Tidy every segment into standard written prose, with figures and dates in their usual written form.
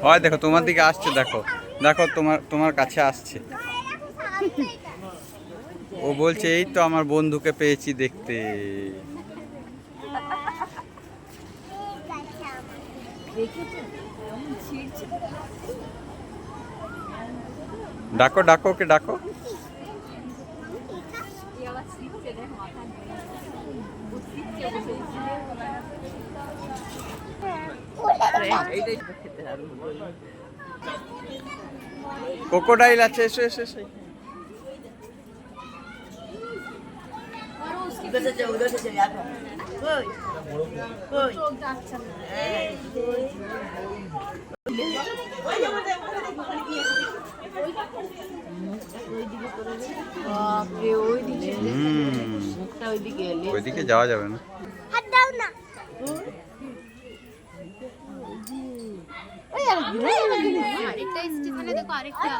হয় দেখো তোমার দিকে আসছে, দেখো দেখো তোমার কাছে আসছে। ও বলছে এই তো আমার বন্ধুকে পেয়েছি দেখতে। ডাকো ডাকো, ওকে ডাকো। ক্রোকোডাইল আছে, এসো এসো এসো। उधर से चले आओ। ওইদিকে যাওয়া যাবে না। হাত দাও না। আরেকটা স্টেশনে দেখো, আরেকটা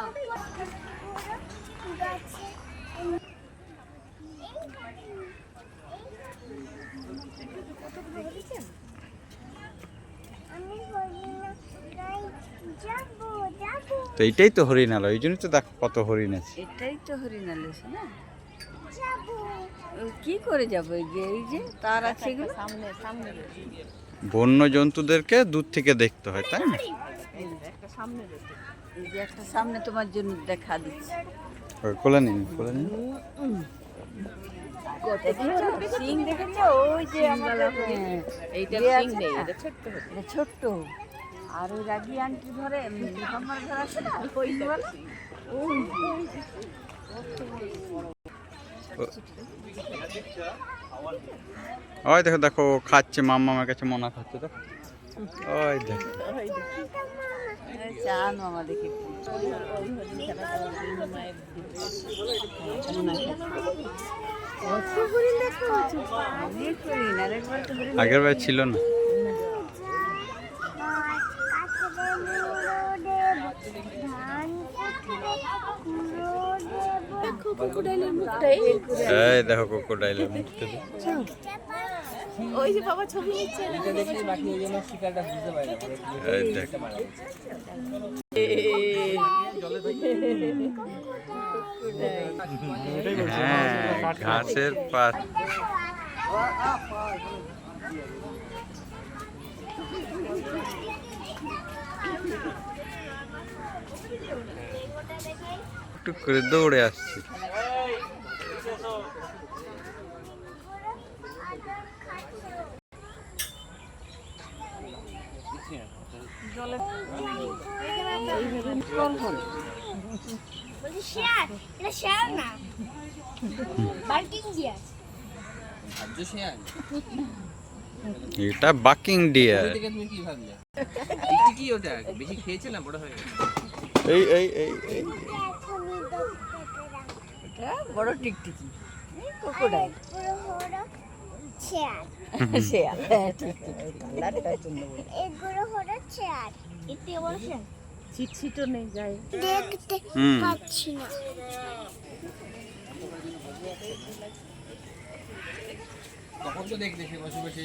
তো এইটাই তো হরিণালয়, এই জন্যই তো দেখো কত হরিণ আছে। এটাই তো হরিণালয় না? কি করে যাবো? এই যে তার আছে এগুলো সামনে সামনে। বন্য জন্তুদেরকে দূর থেকে দেখতে হয়, তাই না? একটা সামনে দেখো, এই যে একটা সামনে তোমার জন্য দেখা দিচ্ছে। কোলে নিন, কোলে নিন। সিং দেখেছো? ওই যে আমাদের এইটা সিং নেই, এটা ছোট্ট, এটা ছোট্ট। আর ওই রাগি আন্টি ধরে আমার ঘর আছে না, ওই বল ওই দেখো দেখো খাচ্ছে, মামার কাছে মনা খাচ্ছে, দেখো ওই দেখো। চান মামা দেখে আগের বার ছিল না। এই দেখো ক্রোকোডাইলের মুখটা। ওই যে বাবা ছবি নিচ্ছে। এই দেখো। হ্যাঁ, ঘাসের পাত। টুক করে দৌড়ে আসছে। এটা বাকিং ডিয়ার। এই এই এই এই বড় টিকটিকি ক্রোকোডাইল। শেয়াল। শেয়াল। এগুলো হলো শেয়াল। এতে বলছেন ছিটছিটো নেই গায়ে, দেখতে পাচ্ছি না। তখন তো দেখবে বসে বসে।